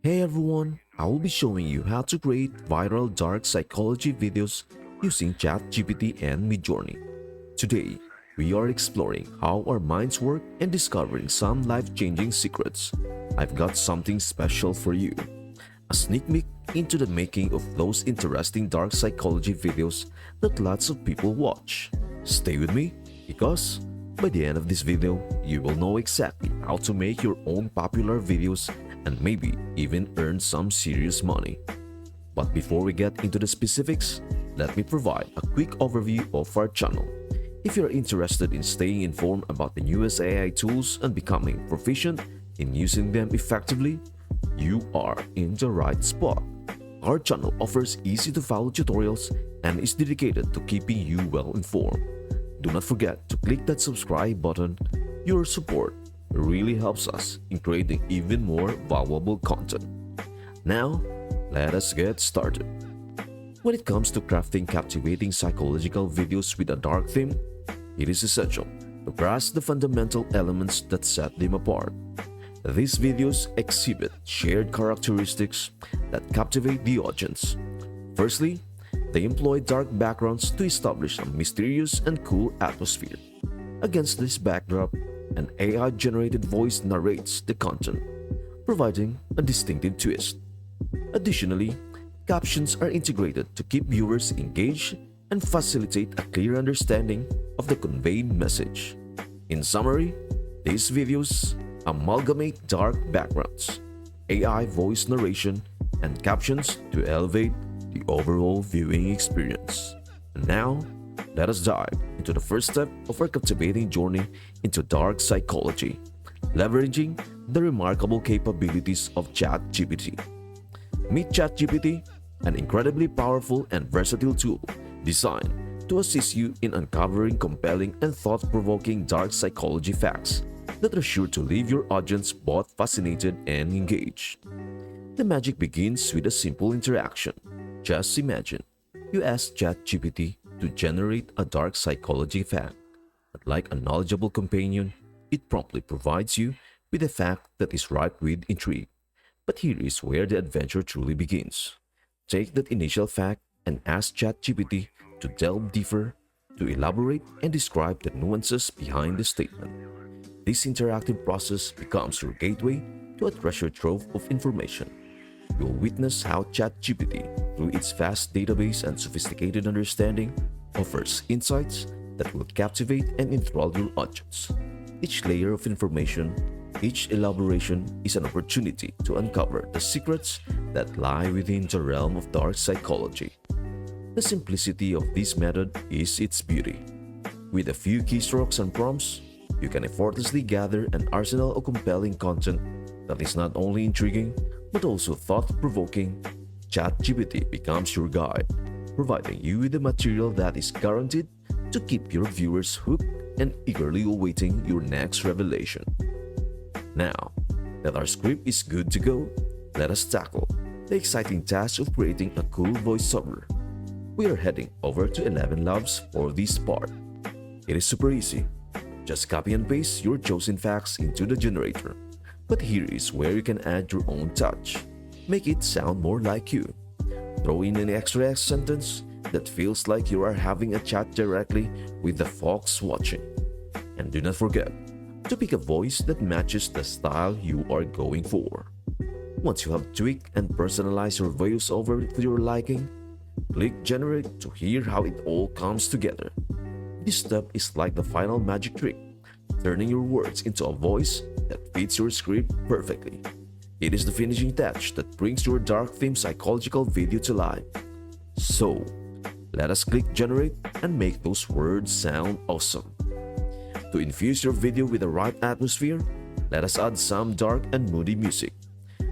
Hey everyone, I will be showing you how to create viral dark psychology videos using ChatGPT and Midjourney. Today, we are exploring how our minds work and discovering some life-changing secrets. I've got something special for you. A sneak peek into the making of those interesting dark psychology videos that lots of people watch. Stay with me because by the end of this video, you will know exactly how to make your own popular videos and maybe even earn some serious money. But before we get into the specifics, let me provide a quick overview of our channel. If you're interested in staying informed about the newest AI tools and becoming proficient in using them effectively, you are in the right spot. Our channel offers easy-to-follow tutorials and is dedicated to keeping you well informed. Do not forget to click that subscribe button. Your support really helps us in creating even more valuable content. Now, let us get started. When it comes to crafting captivating psychological videos with a dark theme, it is essential to grasp the fundamental elements that set them apart. These videos exhibit shared characteristics that captivate the audience. Firstly, they employ dark backgrounds to establish a mysterious and cool atmosphere. Against this backdrop, an AI-generated voice narrates the content, providing a distinctive twist. Additionally, captions are integrated to keep viewers engaged and facilitate a clear understanding of the conveyed message. In summary, these videos amalgamate dark backgrounds, AI voice narration, and captions to elevate the overall viewing experience. And now, let us dive into the first step of our captivating journey into dark psychology, leveraging the remarkable capabilities of ChatGPT. Meet ChatGPT, an incredibly powerful and versatile tool designed to assist you in uncovering compelling and thought-provoking dark psychology facts that are sure to leave your audience both fascinated and engaged. The magic begins with a simple interaction. Just imagine you ask ChatGPT to generate a dark psychology fact. But like a knowledgeable companion, it promptly provides you with a fact that is ripe with intrigue. But here is where the adventure truly begins. Take that initial fact and ask ChatGPT to delve deeper, to elaborate and describe the nuances behind the statement. This interactive process becomes your gateway to a treasure trove of information. You'll witness how ChatGPT, through its vast database and sophisticated understanding, offers insights that will captivate and enthrall your audience. Each layer of information, each elaboration is an opportunity to uncover the secrets that lie within the realm of dark psychology. The simplicity of this method is its beauty. With a few keystrokes and prompts, you can effortlessly gather an arsenal of compelling content that is not only intriguing but also thought-provoking. ChatGPT becomes your guide, providing you with the material that is guaranteed to keep your viewers hooked and eagerly awaiting your next revelation. Now that our script is good to go, let us tackle the exciting task of creating a cool voiceover. We are heading over to 11 Labs for this part. It is super easy. Just copy and paste your chosen facts into the generator. But here is where you can add your own touch. Make it sound more like you. Throw in an extra sentence that feels like you are having a chat directly with the folks watching. And do not forget to pick a voice that matches the style you are going for. Once you have tweaked and personalized your voiceover to your liking, click Generate to hear how it all comes together. This step is like the final magic trick, turning your words into a voice that fits your script perfectly. It is the finishing touch that brings your dark theme psychological video to life. So, let us click Generate and make those words sound awesome. To infuse your video with the right atmosphere, let us add some dark and moody music.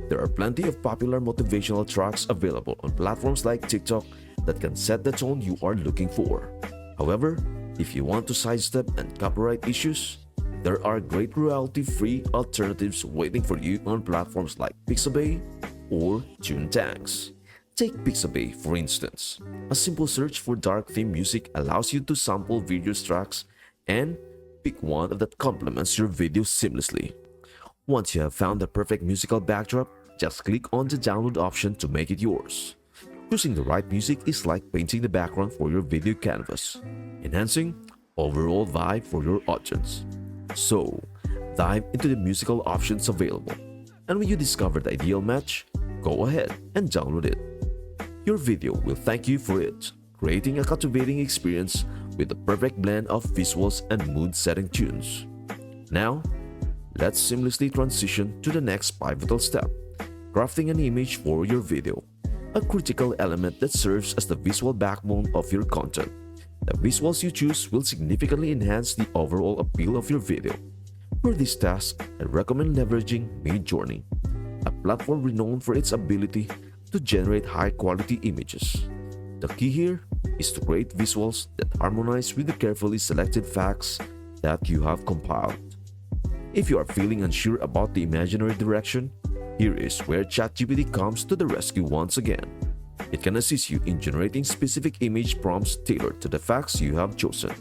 There are plenty of popular motivational tracks available on platforms like TikTok that can set the tone you are looking for. However, if you want to sidestep and copyright issues, there are great royalty-free alternatives waiting for you on platforms like Pixabay or TuneTanks. Take Pixabay for instance. A simple search for dark theme music allows you to sample various tracks and pick one that complements your video seamlessly. Once you have found the perfect musical backdrop, just click on the download option to make it yours. Choosing the right music is like painting the background for your video canvas, enhancing overall vibe for your audience. So, dive into the musical options available, and when you discover the ideal match, go ahead and download it. Your video will thank you for it, creating a captivating experience with the perfect blend of visuals and mood-setting tunes. Now, let's seamlessly transition to the next pivotal step, crafting an image for your video, a critical element that serves as the visual backbone of your content. The visuals you choose will significantly enhance the overall appeal of your video. For this task, I recommend leveraging Midjourney, a platform renowned for its ability to generate high-quality images. The key here is to create visuals that harmonize with the carefully selected facts that you have compiled. If you are feeling unsure about the imaginary direction, here is where ChatGPT comes to the rescue once again. It can assist you in generating specific image prompts tailored to the facts you have chosen.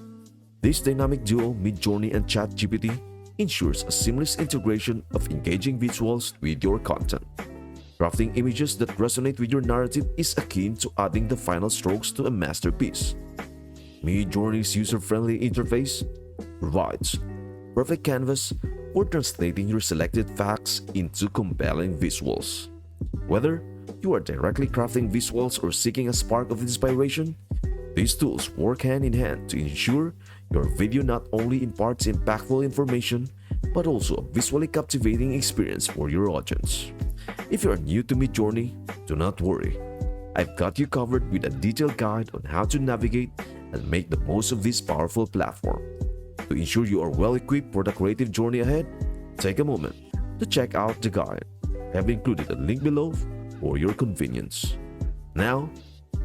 This dynamic duo, Midjourney and ChatGPT, ensures a seamless integration of engaging visuals with your content. Crafting images that resonate with your narrative is akin to adding the final strokes to a masterpiece. Midjourney's user-friendly interface provides perfect canvas for translating your selected facts into compelling visuals. Whether you are directly crafting visuals or seeking a spark of inspiration, these tools work hand in hand to ensure your video not only imparts impactful information, but also a visually captivating experience for your audience. If you are new to Midjourney, do not worry. I've got you covered with a detailed guide on how to navigate and make the most of this powerful platform. To ensure you are well equipped for the creative journey ahead, take a moment to check out the guide. I have included a link below for your convenience. Now,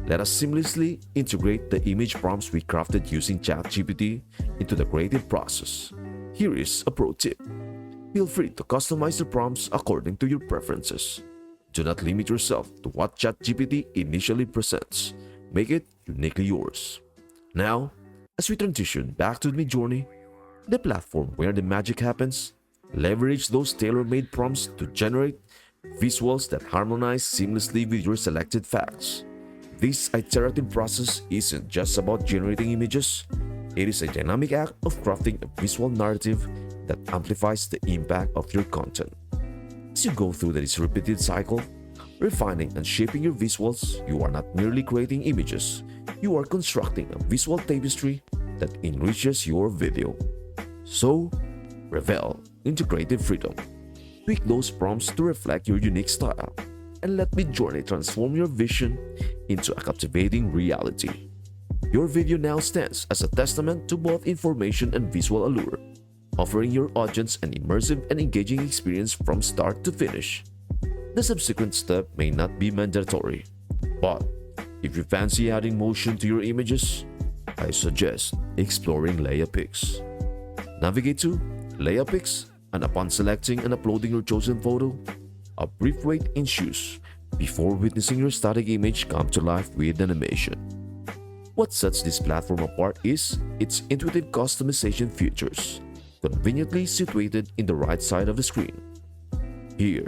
let us seamlessly integrate the image prompts we crafted using ChatGPT into the creative process. Here is a pro tip. Feel free to customize the prompts according to your preferences. Do not limit yourself to what ChatGPT initially presents. Make it uniquely yours. Now, as we transition back to Midjourney, the platform where the magic happens, leverage those tailor-made prompts to generate visuals that harmonize seamlessly with your selected facts. This iterative process isn't just about generating images, it is a dynamic act of crafting a visual narrative that amplifies the impact of your content. As you go through this repeated cycle, refining and shaping your visuals, you are not merely creating images, you are constructing a visual tapestry that enriches your video. So, revel into creative freedom. Tweak those prompts to reflect your unique style, and let Midjourney transform your vision into a captivating reality. Your video now stands as a testament to both information and visual allure, offering your audience an immersive and engaging experience from start to finish. The subsequent step may not be mandatory, but if you fancy adding motion to your images, I suggest exploring Layer Pics. Navigate to Layer Pics, and upon selecting and uploading your chosen photo, a brief wait ensues before witnessing your static image come to life with animation. What sets this platform apart is its intuitive customization features, conveniently situated in the right side of the screen. Here,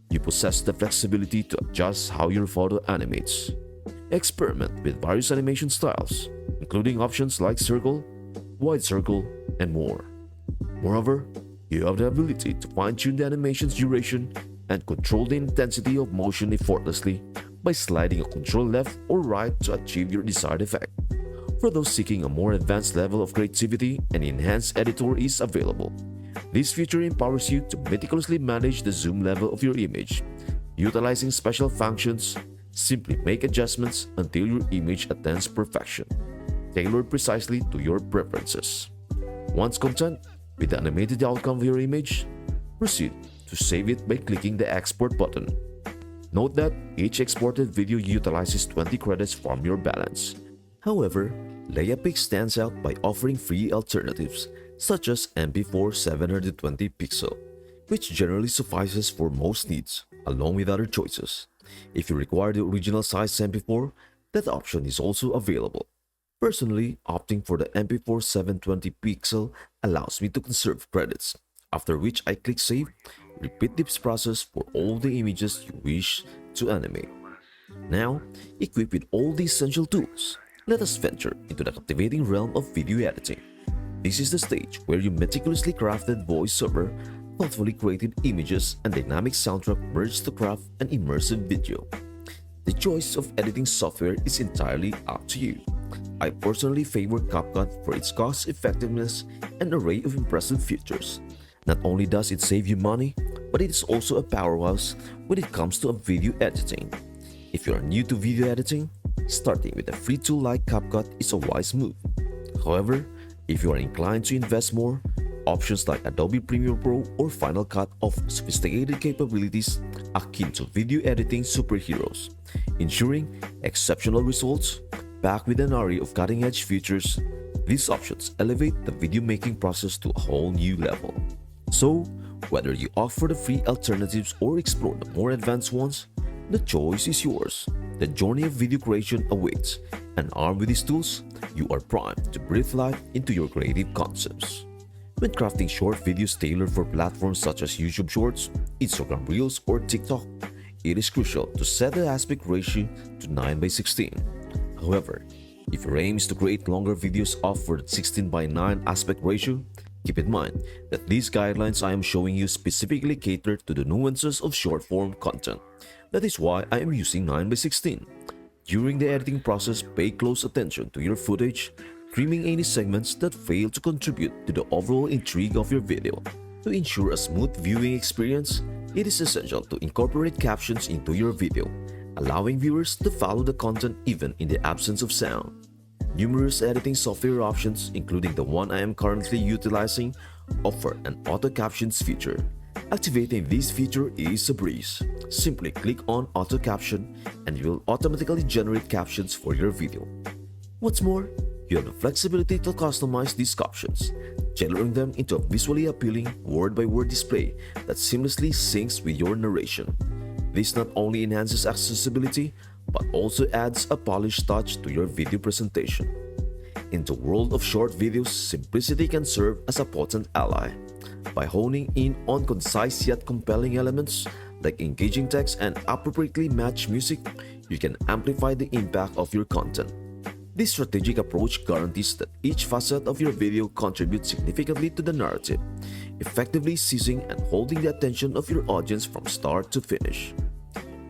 you possess the flexibility to adjust how your photo animates. Experiment with various animation styles, including options like circle, wide circle, and more. Moreover, you have the ability to fine-tune the animation's duration and control the intensity of motion effortlessly by sliding a control left or right to achieve your desired effect. For those seeking a more advanced level of creativity, an enhanced editor is available. This feature empowers you to meticulously manage the zoom level of your image. Utilizing special functions, simply make adjustments until your image attains perfection, tailored precisely to your preferences. Once content with the animated outcome of your image, proceed to save it by clicking the Export button. Note that each exported video utilizes 20 credits from your balance. However, Layapix stands out by offering free alternatives such as MP4 720 pixel, which generally suffices for most needs, along with other choices. If you require the original size MP4, that option is also available. Personally, opting for the MP4 720 pixel allows me to conserve credits, after which I click Save, repeat this process for all the images you wish to animate. Now, equipped with all the essential tools, let us venture into the captivating realm of video editing. This is the stage where your meticulously crafted voiceover, thoughtfully created images, and dynamic soundtrack merge to craft an immersive video. The choice of editing software is entirely up to you. I personally favor CapCut for its cost effectiveness and array of impressive features. Not only does it save you money, but it is also a powerhouse when it comes to video editing. If you are new to video editing, starting with a free tool like CapCut is a wise move. However, if you are inclined to invest more, options like Adobe Premiere Pro or Final Cut offer sophisticated capabilities akin to video editing superheroes, ensuring exceptional results. Backed with an array of cutting-edge features, these options elevate the video making process to a whole new level. So, whether you opt for the free alternatives or explore the more advanced ones, the choice is yours. The journey of video creation awaits, and armed with these tools, you are primed to breathe life into your creative concepts. When crafting short videos tailored for platforms such as YouTube Shorts, Instagram Reels, or TikTok, it is crucial to set the aspect ratio to 9:16. However, if your aim is to create longer videos offered 16:9 aspect ratio, keep in mind that these guidelines I am showing you specifically cater to the nuances of short-form content. That is why I am using 9:16. During the editing process, pay close attention to your footage, trimming any segments that fail to contribute to the overall intrigue of your video. To ensure a smooth viewing experience, it is essential to incorporate captions into your video, allowing viewers to follow the content even in the absence of sound. Numerous editing software options, including the one I am currently utilizing, offer an auto captions feature. Activating this feature is a breeze. Simply click on auto caption and it will automatically generate captions for your video. What's more, you have the flexibility to customize these captions, tailoring them into a visually appealing word-by-word display that seamlessly syncs with your narration. This not only enhances accessibility, but also adds a polished touch to your video presentation. In the world of short videos, simplicity can serve as a potent ally. By honing in on concise yet compelling elements like engaging text and appropriately matched music, you can amplify the impact of your content. This strategic approach guarantees that each facet of your video contributes significantly to the narrative, effectively seizing and holding the attention of your audience from start to finish.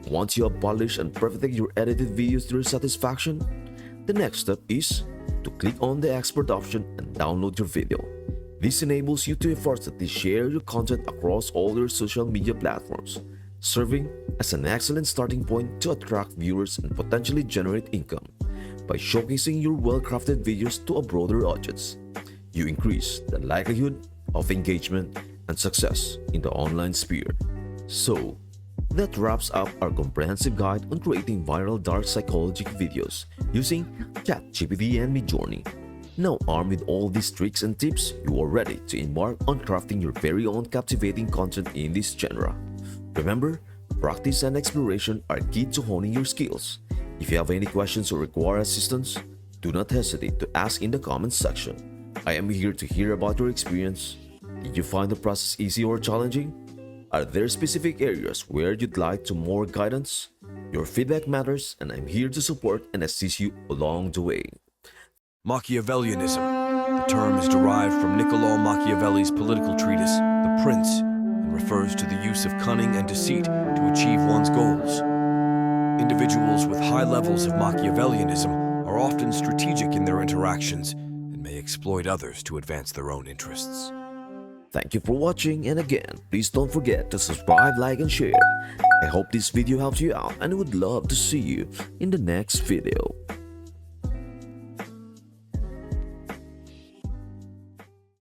Once you have polished and perfected your edited videos to your satisfaction, the next step is to click on the export option and download your video. This enables you to effortlessly share your content across all your social media platforms, serving as an excellent starting point to attract viewers and potentially generate income. By showcasing your well-crafted videos to a broader audience, you increase the likelihood of engagement and success in the online sphere. So, that wraps up our comprehensive guide on creating viral dark psychology videos using ChatGPT and Midjourney. Now armed with all these tricks and tips, you are ready to embark on crafting your very own captivating content in this genre. Remember, practice and exploration are key to honing your skills. If you have any questions or require assistance, do not hesitate to ask in the comments section. I am here to hear about your experience. Did you find the process easy or challenging? Are there specific areas where you'd like to more guidance? Your feedback matters, and I'm here to support and assist you along the way. Machiavellianism. The term is derived from Niccolò Machiavelli's political treatise, The Prince, and refers to the use of cunning and deceit to achieve one's goals. Individuals with high levels of Machiavellianism are often strategic in their interactions and may exploit others to advance their own interests. Thank you for watching, and again, please don't forget to subscribe, like, and share. I hope this video helps you out and I would love to see you in the next video.